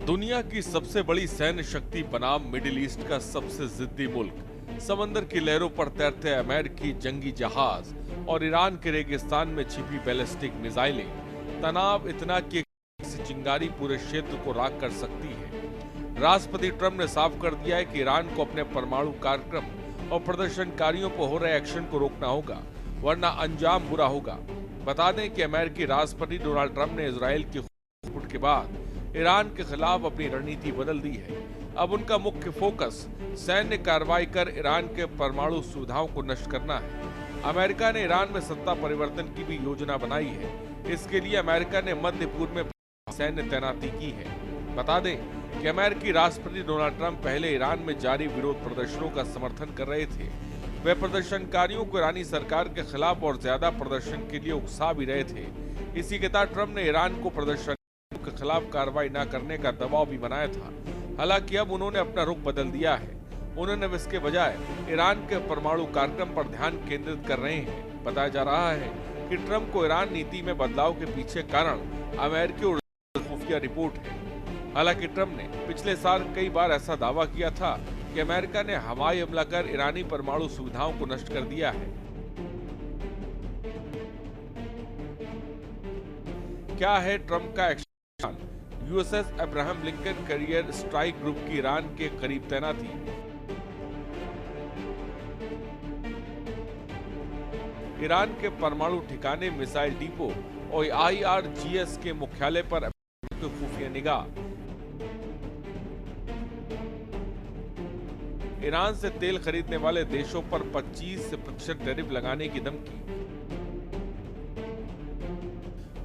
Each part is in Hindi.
दुनिया की सबसे बड़ी सैन्य शक्ति बनाम मिडिल ईस्ट का सबसे जिद्दी मुल्क, समंदर की लहरों पर तैरते अमेरिकी जंगी जहाज और ईरान के रेगिस्तान में छिपी बैलिस्टिक मिसाइलें, तनाव इतना कि एक चिंगारी पूरे क्षेत्र को राख कर सकती है। राष्ट्रपति ट्रंप ने साफ कर दिया है कि ईरान को अपने परमाणु कार्यक्रम और प्रदर्शनकारियों पर हो रहे एक्शन को रोकना होगा, वरना अंजाम बुरा होगा। बता दें कि अमेरिकी राष्ट्रपति डोनाल्ड ट्रंप ने इजरायल की फुट के बाद ईरान के खिलाफ अपनी रणनीति बदल दी है। अब उनका मुख्य फोकस सैन्य कार्रवाई कर ईरान के परमाणु सुविधाओं को नष्ट करना है। अमेरिका ने ईरान में सत्ता परिवर्तन की भी योजना बनाई है। इसके लिए अमेरिका ने मध्य पूर्व में सैन्य तैनाती की है। बता दें कि अमेरिकी राष्ट्रपति डोनाल्ड ट्रंप पहले ईरान में जारी विरोध प्रदर्शनों का समर्थन कर रहे थे। वे प्रदर्शनकारियों को ईरानी सरकार के खिलाफ और ज्यादा प्रदर्शन के लिए उकसा भी रहे थे। इसी के तहत ट्रंप ने ईरान को प्रदर्शन के खिलाफ कार्रवाई न करने का दबाव भी बनाया था। हालांकि अब उन्होंने अपना रुख बदल दिया है। उन्होंने इसके बजाय ईरान के परमाणु कार्यक्रम पर ध्यान केंद्रित कर रहे हैं। बताया जा रहा है कि ट्रंप को ईरान नीति में बदलाव के पीछे कारण अमेरिकी और खुफिया रिपोर्ट है। हालांकि ट्रंप ने पिछले साल कई बार ऐसा दावा किया था कि अमेरिका ने हवाई हमला कर ईरानी परमाणु सुविधाओं को नष्ट कर दिया है। क्या है ट्रंप का action? USS Abraham Lincoln career strike group की ईरान के करीब तैनाती। ईरान के परमाणु ठिकाने, मिसाइल डिपो और आईआरजीएस के मुख्यालय पर खुफिया निगाह। ईरान से तेल खरीदने वाले देशों पर 25% टैरिफ लगाने की धमकी।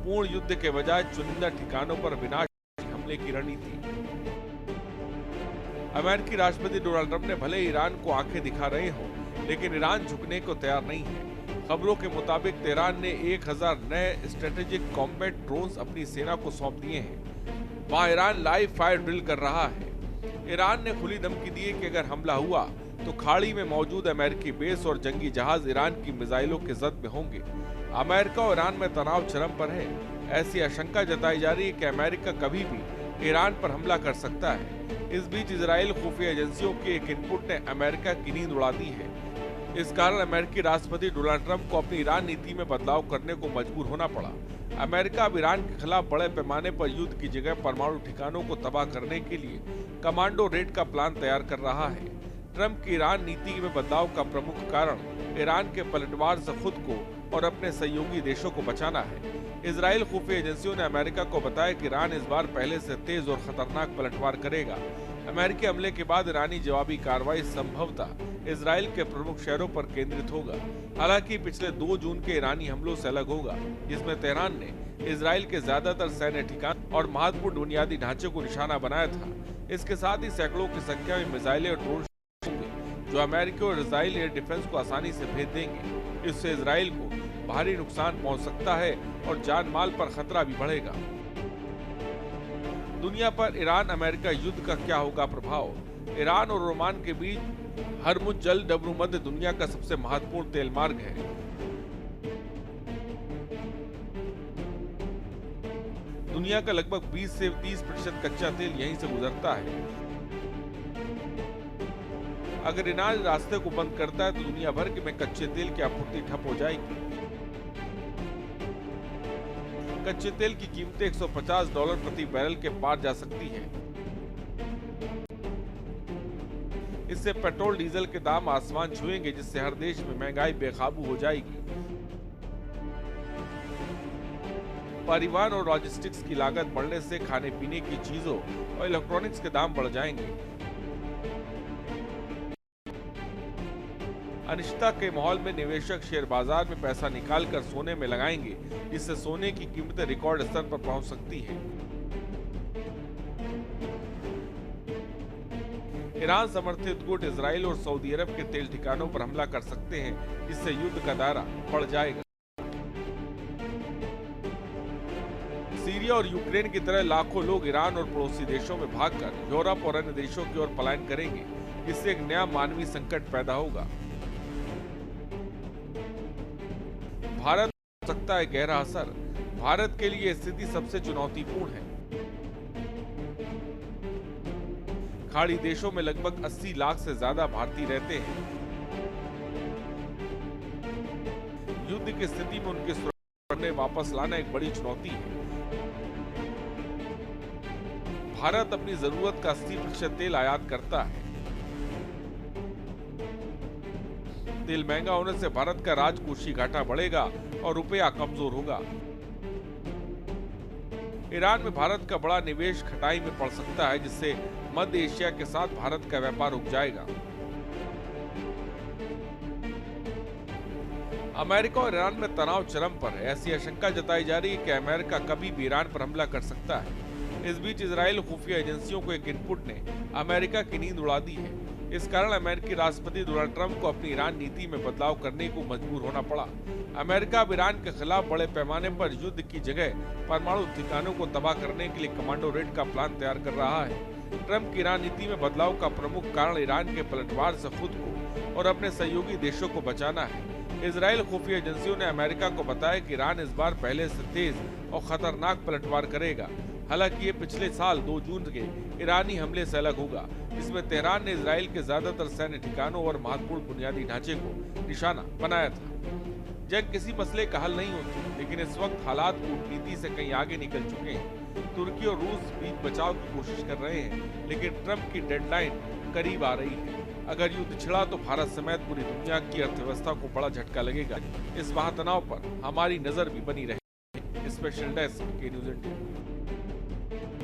पूर्ण युद्ध के बजाय चुनिंदा ठिकानों पर विनाश हमले की रणनीति। अमेरिकी राष्ट्रपति डोनाल्ड ट्रंप ने भले ईरान को आंखें दिखा रहे हों, लेकिन ईरान झुकने को तैयार नहीं है। खबरों के मुताबिक तेहरान ने 1000 नए स्ट्रेटेजिक कॉम्बैट ड्रोन्स अपनी सेना को सौंप दिए हैं। वहां ईरान लाइव फायर ड्रिल कर रहा है। ईरान ने खुली धमकी दी है कि अगर हमला हुआ तो खाड़ी में मौजूद अमेरिकी बेस और जंगी जहाज ईरान की मिसाइलों के जद में होंगे। अमेरिका और ईरान में तनाव चरम पर है। ऐसी आशंका जताई जा रही है कि अमेरिका कभी भी ईरान पर हमला कर सकता है। इस बीच इजरायल खुफिया एजेंसियों के एक इनपुट ने अमेरिका की नींद उड़ा दी है। इस कारण अमेरिकी राष्ट्रपति डोनाल्ड ट्रंप को अपनी ईरान नीति में बदलाव करने को मजबूर होना पड़ा। अमेरिका अब ईरान के खिलाफ बड़े पैमाने पर युद्ध की जगह परमाणु ठिकानों को तबाह करने के लिए कमांडो रेड का प्लान तैयार कर रहा है। ट्रंप की ईरान नीति में बदलाव का प्रमुख कारण ईरान के पलटवार से खुद को और अपने सहयोगी देशों को बचाना है। इजरायल खुफिया एजेंसियों ने अमेरिका को बताया कि ईरान इस बार पहले से तेज और खतरनाक पलटवार करेगा। अमेरिकी हमले के बाद ईरानी जवाबी कार्रवाई संभवतः इजरायल के प्रमुख शहरों पर केंद्रित होगा। हालांकि पिछले 2 जून के ईरानी हमलों से अलग होगा, जिसमें तेहरान ने इजरायल के ज्यादातर सैन्य ठिकान और महत्वपूर्ण बुनियादी ढांचे को निशाना बनाया था। इसके साथ ही सैकड़ों की संख्या में मिसाइलें और ड्रोन होंगे, जो अमेरिकी और इजरायल एयर डिफेंस को आसानी से भेज देंगे। इससे इजरायल को भारी नुकसान पहुंच सकता है और जान माल पर खतरा भी बढ़ेगा। दुनिया पर ईरान अमेरिका युद्ध का क्या होगा प्रभाव? ईरान और ओमान के बीच हरमुज जल डब्रू मध्य दुनिया का सबसे महत्वपूर्ण तेल मार्ग है। दुनिया का लगभग 20 से 30% कच्चा तेल यहीं से गुजरता है। अगर ईरान रास्ते को बंद करता है तो दुनिया भर में कच्चे तेल की आपूर्ति ठप हो जाएगी। कच्चे तेल की कीमतें $150 प्रति बैरल के पार जा सकती हैं। इससे पेट्रोल डीजल के दाम आसमान छुएंगे, जिससे हर देश में महंगाई बेकाबू हो जाएगी। परिवहन और लॉजिस्टिक्स की लागत बढ़ने से खाने पीने की चीजों और इलेक्ट्रॉनिक्स के दाम बढ़ जाएंगे। अनिश्चितता के माहौल में निवेशक शेयर बाजार में पैसा निकालकर सोने में लगाएंगे, जिससे सोने की कीमतें रिकॉर्ड स्तर पर पहुंच सकती हैं। ईरान समर्थित गुट इजराइल और सऊदी अरब के तेल ठिकानों पर हमला कर सकते हैं, जिससे युद्ध का दायरा बढ़ जाएगा। सीरिया और यूक्रेन की तरह लाखों लोग ईरान और पड़ोसी देशों में भागकर यूरोप और अन्य देशों की ओर पलायन करेंगे। इससे एक नया मानवीय संकट पैदा होगा। भारत हो सकता है गहरा असर। भारत के लिए स्थिति सबसे चुनौतीपूर्ण है। खाड़ी देशों में लगभग 80 लाख से ज्यादा भारतीय रहते हैं। युद्ध की स्थिति में उनकी सुरक्षा वापस लाना एक बड़ी चुनौती है। भारत अपनी जरूरत का 80% तेल आयात करता है। तेल महंगा होने से भारत का राजकोषीय घाटा बढ़ेगा और रुपया कमजोर होगा। ईरान में भारत का बड़ा निवेश खटाई में पड़ सकता है, जिससे मध्य एशिया के साथ भारत का व्यापार रुक जाएगा। अमेरिका और ईरान में तनाव चरम पर है। ऐसी आशंका जताई जा रही है कि अमेरिका कभी भी ईरान पर हमला कर सकता है। इस बीच इजरायल खुफिया एजेंसियों को एक इनपुट ने अमेरिका की नींद उड़ा दी है। इस कारण अमेरिकी राष्ट्रपति डोनाल्ड ट्रंप को अपनी ईरान नीति में बदलाव करने को मजबूर होना पड़ा। अमेरिका अब ईरान के खिलाफ बड़े पैमाने पर युद्ध की जगह परमाणु ठिकानों को तबाह करने के लिए कमांडो रेड का प्लान तैयार कर रहा है। ट्रंप की ईरान नीति में बदलाव का प्रमुख कारण ईरान के पलटवार से खुद को और अपने सहयोगी देशों को बचाना है। इजरायल खुफिया एजेंसियों ने अमेरिका को बताया कि ईरान इस बार पहले से तेज और खतरनाक पलटवार करेगा। हालांकि ये पिछले साल 2 जून के ईरानी हमले से अलग होगा, जिसमें तेहरान ने इजरायल के ज्यादातर सैन्य ठिकानों और महत्वपूर्ण बुनियादी ढांचे को निशाना बनाया था। जंग किसी मसले का हल नहीं होती, लेकिन इस वक्त हालात कूटनीति से कहीं आगे निकल चुके हैं। तुर्की और रूस बीच बचाव की कोशिश कर रहे हैं, लेकिन ट्रंप की डेडलाइन करीब आ रही है। अगर युद्ध छिड़ा तो भारत समेत पूरी दुनिया की अर्थव्यवस्था को बड़ा झटका लगेगा। इस महातनाव पर हमारी नजर भी बनी रहेगी। स्पेशल डेस्क के न्यूज़ 18।